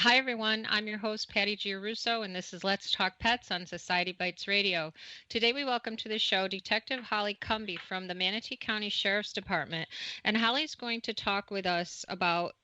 Hi, everyone. I'm your host, Patty Giarrusso, and this is Let's Talk Pets on Society Bites Radio. Today, we welcome to the show Detective Holly Combee from the Manatee County Sheriff's Department. And Holly's going to talk with us about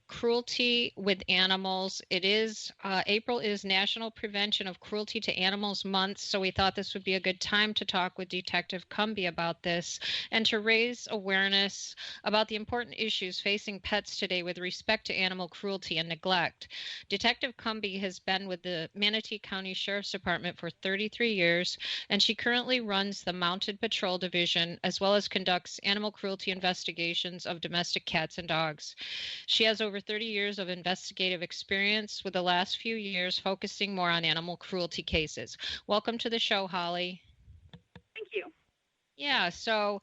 cruelty with animals. April is National Prevention of Cruelty to Animals Month, so we thought this would be a good time to talk with Detective Combee about this and to raise awareness about the important issues facing pets today with respect to animal cruelty and neglect. Detective Combee has been with the Manatee County Sheriff's Department for 33 years, and she currently runs the Mounted Patrol Division as well as conducts animal cruelty investigations of domestic cats and dogs. She has over 30 years of investigative experience, with the last few years focusing more on animal cruelty cases. Welcome to the show, Holly. Thank you. Yeah, so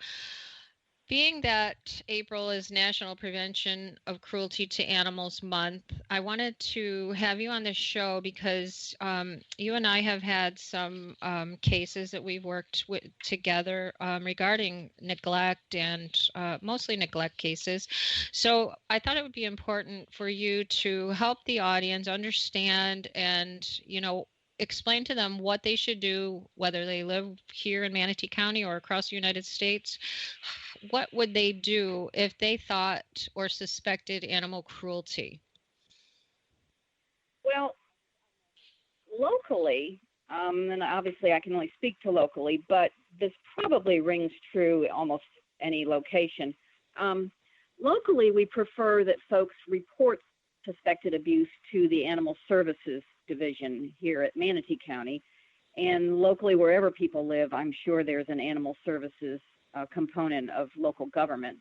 being that April is National Prevention of Cruelty to Animals Month, I wanted to have you on the show because you and I have had some cases that we've worked together regarding neglect and mostly neglect cases. So I thought it would be important for you to help the audience understand and, explain to them what they should do, whether they live here in Manatee County or across the United States. What would they do if they thought or suspected animal cruelty? Well, locally, and obviously I can only speak to locally, but this probably rings true almost any location. Locally, we prefer that folks report suspected abuse to the Animal Services Division here at Manatee County. And locally, wherever people live, I'm sure there's an Animal Services component of local government.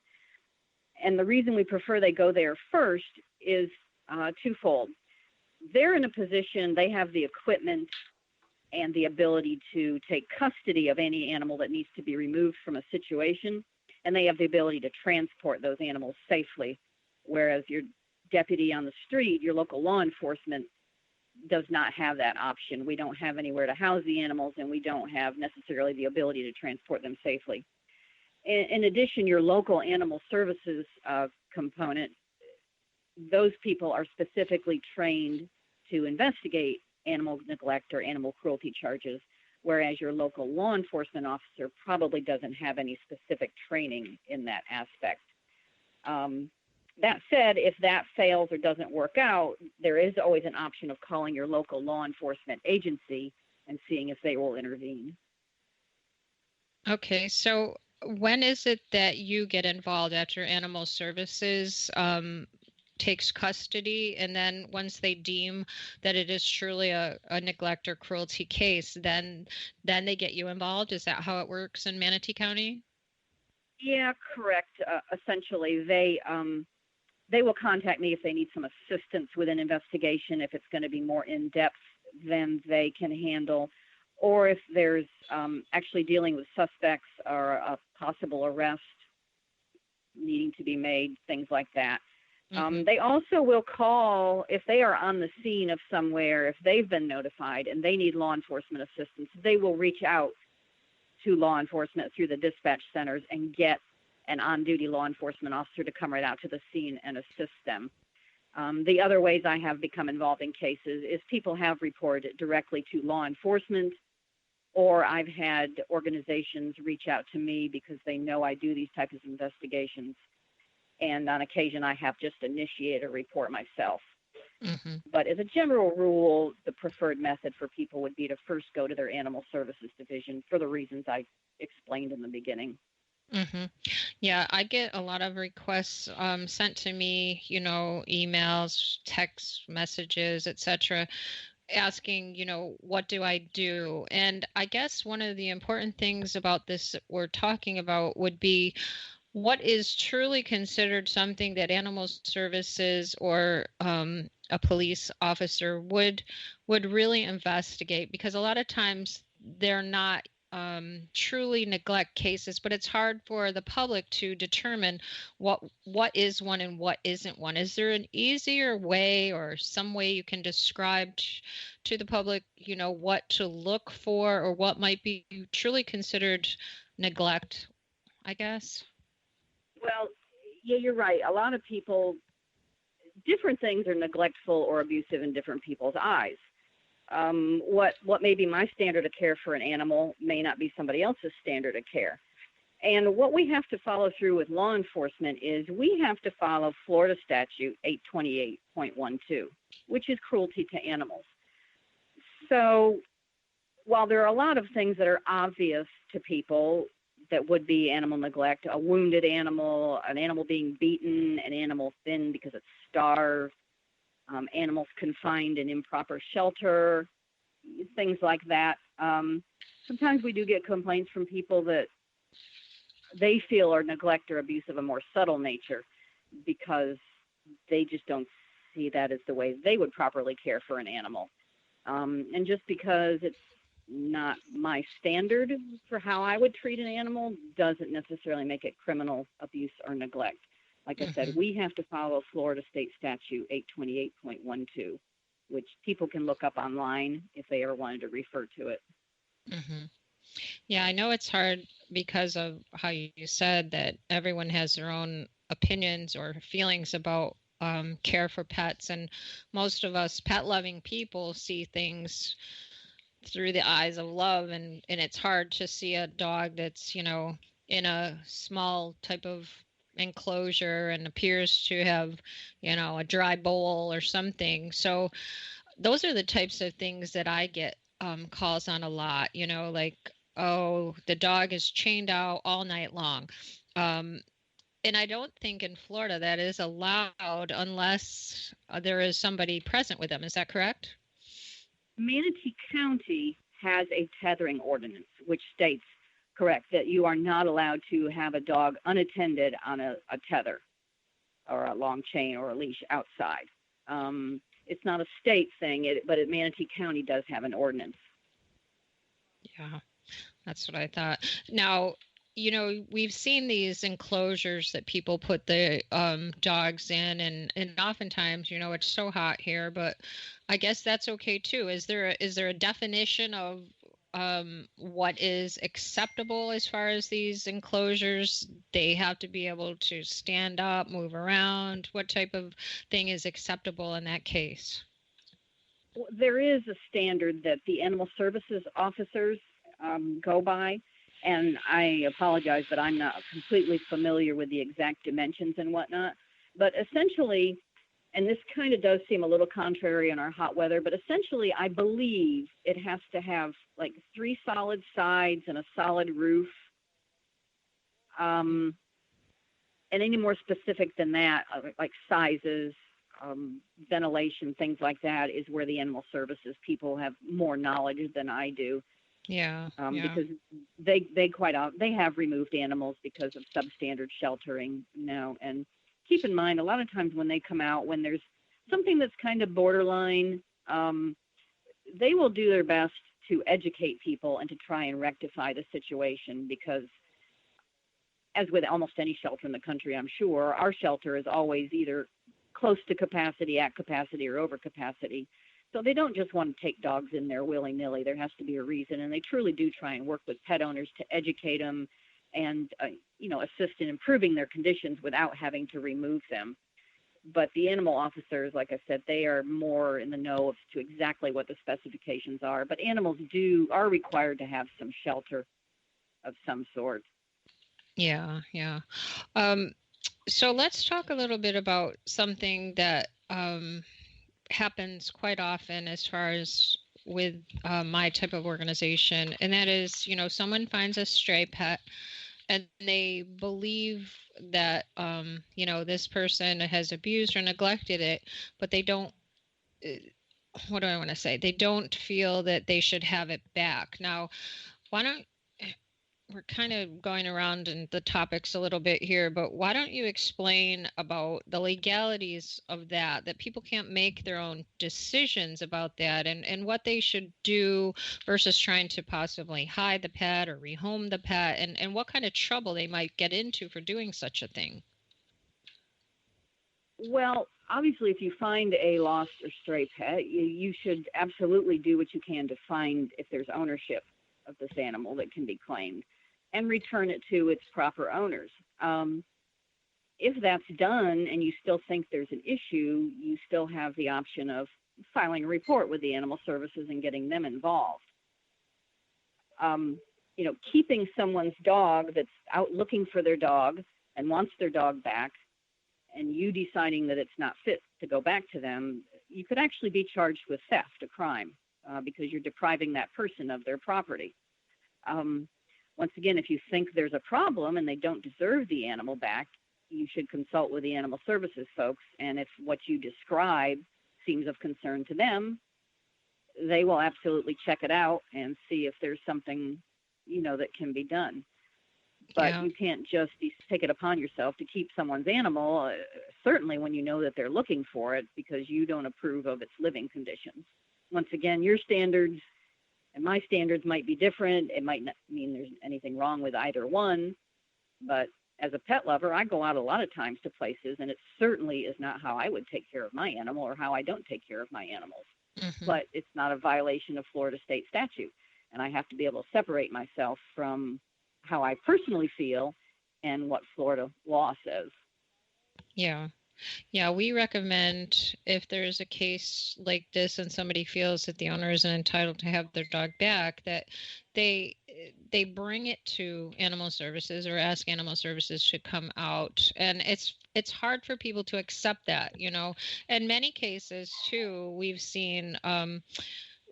And the reason we prefer they go there first is twofold. They're in a position, they have the equipment and the ability to take custody of any animal that needs to be removed from a situation, and they have the ability to transport those animals safely, whereas your deputy on the street, your local law enforcement, does not have that option. We don't have anywhere to house the animals, and we don't have necessarily the ability to transport them safely. In addition, your local animal services component, those people are specifically trained to investigate animal neglect or animal cruelty charges, whereas your local law enforcement officer probably doesn't have any specific training in that aspect. That said, if that fails or doesn't work out, there is always an option of calling your local law enforcement agency and seeing if they will intervene. Okay, so when is it that you get involved after Animal Services takes custody, and then once they deem that it is truly a neglect or cruelty case, then they get you involved? Is that how it works in Manatee County? Yeah, correct. Essentially, they will contact me if they need some assistance with an investigation, if it's going to be more in-depth than they can handle, or if there's actually dealing with suspects or a possible arrest needing to be made, things like that. Mm-hmm. They also will call if they are on the scene of somewhere, if they've been notified and they need law enforcement assistance, they will reach out to law enforcement through the dispatch centers and get an on-duty law enforcement officer to come right out to the scene and assist them. The other ways I have become involved in cases is people have reported it directly to law enforcement, or I've had organizations reach out to me because they know I do these types of investigations. And on occasion, I have just initiated a report myself. Mm-hmm. But as a general rule, the preferred method for people would be to first go to their Animal Services Division for the reasons I explained in the beginning. Mm-hmm. Yeah, I get a lot of requests sent to me, emails, text messages, etc., asking, what do I do? And I guess one of the important things about this that we're talking about would be what is truly considered something that Animal Services or a police officer would really investigate, because a lot of times they're not truly neglect cases, but it's hard for the public to determine what is one and what isn't one. Is there an easier way or some way you can describe to the public, what to look for or what might be truly considered neglect, I guess? Well, yeah, you're right. A lot of people different things are neglectful or abusive in different people's eyes. What may be my standard of care for an animal may not be somebody else's standard of care. And what we have to follow through with law enforcement is we have to follow Florida Statute 828.12, which is cruelty to animals. So while there are a lot of things that are obvious to people that would be animal neglect, a wounded animal, an animal being beaten, an animal thin because it's starved, animals confined in improper shelter, things like that. Sometimes we do get complaints from people that they feel are neglect or abuse of a more subtle nature because they just don't see that as the way they would properly care for an animal. And just because it's not my standard for how I would treat an animal doesn't necessarily make it criminal abuse or neglect. Like I said, we have to follow Florida State Statute 828.12, which people can look up online if they ever wanted to refer to it. Mm-hmm. Yeah, I know it's hard because of how you said that everyone has their own opinions or feelings about care for pets. And most of us pet-loving people see things through the eyes of love. And it's hard to see a dog that's, in a small type of enclosure and appears to have, a dry bowl or something. So those are the types of things that I get calls on a lot, like, oh, the dog is chained out all night long. And I don't think in Florida that is allowed unless there is somebody present with them. Is that correct? Manatee County has a tethering ordinance, which states, correct, that you are not allowed to have a dog unattended on a tether or a long chain or a leash outside. It's not a state thing, but Manatee County does have an ordinance. Yeah, that's what I thought. Now, we've seen these enclosures that people put the dogs in, and oftentimes, it's so hot here, but I guess that's okay too. Is there a definition of what is acceptable as far as these enclosures? They have to be able to stand up, move around. What type of thing is acceptable in that case? Well, there is a standard that the animal services officers go by. And I apologize that I'm not completely familiar with the exact dimensions and whatnot. But essentially, and this kind of does seem a little contrary in our hot weather, but essentially I believe it has to have like 3 solid sides and a solid roof. And any more specific than that, like sizes, ventilation, things like that, is where the animal services people have more knowledge than I do. Yeah. Because they have removed animals because of substandard sheltering now. And keep in mind, a lot of times when they come out, when there's something that's kind of borderline, they will do their best to educate people and to try and rectify the situation, because as with almost any shelter in the country, I'm sure, our shelter is always either close to capacity, at capacity, or over capacity. So they don't just want to take dogs in there willy-nilly. There has to be a reason, and they truly do try and work with pet owners to educate them and, assist in improving their conditions without having to remove them. But the animal officers, like I said, they are more in the know as to exactly what the specifications are. But animals are required to have some shelter of some sort. Yeah. So let's talk a little bit about something that happens quite often as far as with my type of organization, and that is, someone finds a stray pet and they believe that this person has abused or neglected it, but they don't what do I want to say? They don't feel that they should have it back. Now, we're kind of going around in the topics a little bit here, but why don't you explain about the legalities of that people can't make their own decisions about that, and what they should do versus trying to possibly hide the pet or rehome the pet, and what kind of trouble they might get into for doing such a thing? Well, obviously, if you find a lost or stray pet, you should absolutely do what you can to find if there's ownership of this animal that can be claimed, and return it to its proper owners. if that's done and you still think there's an issue, you still have the option of filing a report with the animal services and getting them involved. Keeping someone's dog that's out looking for their dog and wants their dog back, and you deciding that it's not fit to go back to them, you could actually be charged with theft, a crime, because you're depriving that person of their property. Once again, if you think there's a problem and they don't deserve the animal back, you should consult with the animal services folks. And if what you describe seems of concern to them, they will absolutely check it out and see if there's something, that can be done. But you can't just take it upon yourself to keep someone's animal, certainly when you know that they're looking for it, because you don't approve of its living conditions. Once again, your standards and my standards might be different. It might not mean there's anything wrong with either one, but as a pet lover, I go out a lot of times to places, and it certainly is not how I would take care of my animal or how I don't take care of my animals. Mm-hmm. But it's not a violation of Florida state statute, and I have to be able to separate myself from how I personally feel and what Florida law says. Yeah, we recommend if there's a case like this and somebody feels that the owner isn't entitled to have their dog back, that they bring it to animal services or ask animal services to come out. And it's hard for people to accept that, In many cases too, we've seen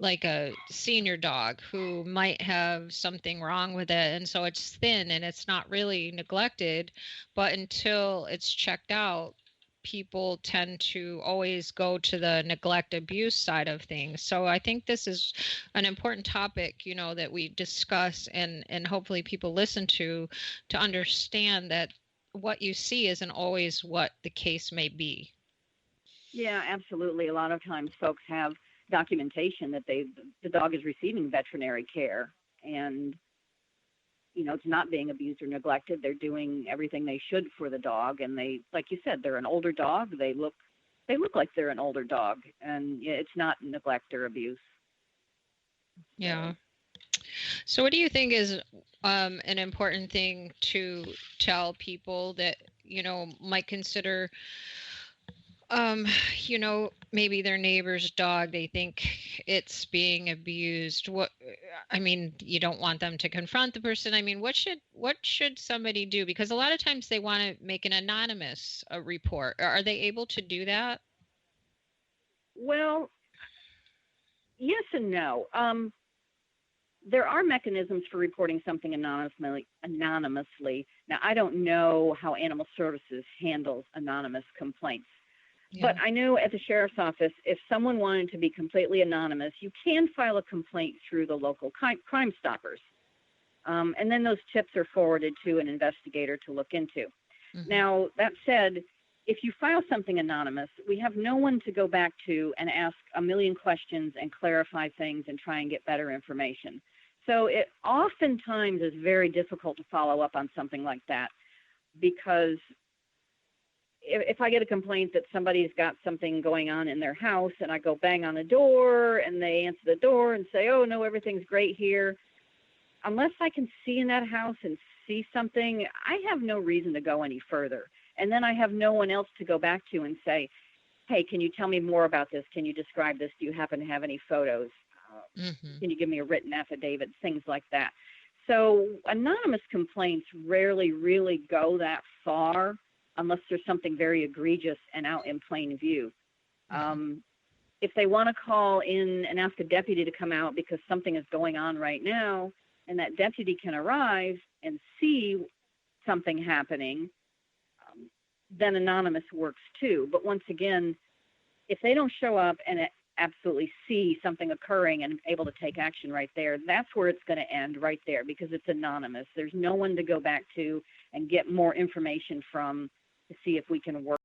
like a senior dog who might have something wrong with it, and so it's thin and it's not really neglected, but until it's checked out, people tend to always go to the neglect abuse side of things. So I think this is an important topic, that we discuss and hopefully people listen to understand that what you see isn't always what the case may be. Yeah, absolutely. A lot of times folks have documentation that the dog is receiving veterinary care, and it's not being abused or neglected. They're doing everything they should for the dog, and they, like you said, they're an older dog. They look like they're an older dog, and it's not neglect or abuse. Yeah. So what do you think is an important thing to tell people that might consider maybe their neighbor's dog, they think it's being abused? You don't want them to confront the person. What should somebody do? Because a lot of times they want to make an anonymous report. Are they able to do that? Well, yes and no. There are mechanisms for reporting something anonymously. Now, I don't know how Animal Services handles anonymous complaints. Yeah. But I know at the sheriff's office, if someone wanted to be completely anonymous, you can file a complaint through the local Crime Stoppers. And then those tips are forwarded to an investigator to look into. Mm-hmm. Now, that said, if you file something anonymous, we have no one to go back to and ask a million questions and clarify things and try and get better information. So it oftentimes is very difficult to follow up on something like that, because if I get a complaint that somebody's got something going on in their house and I go bang on the door and they answer the door and say, oh, no, everything's great here, unless I can see in that house and see something, I have no reason to go any further. And then I have no one else to go back to and say, hey, can you tell me more about this? Can you describe this? Do you happen to have any photos? Mm-hmm. Can you give me a written affidavit? Things like that. So anonymous complaints rarely really go that far unless there's something very egregious and out in plain view. If they want to call in and ask a deputy to come out because something is going on right now, and that deputy can arrive and see something happening, then anonymous works too. But once again, if they don't show up and absolutely see something occurring and able to take action right there, that's where it's going to end right there, because it's anonymous. There's no one to go back to and get more information from to see if we can work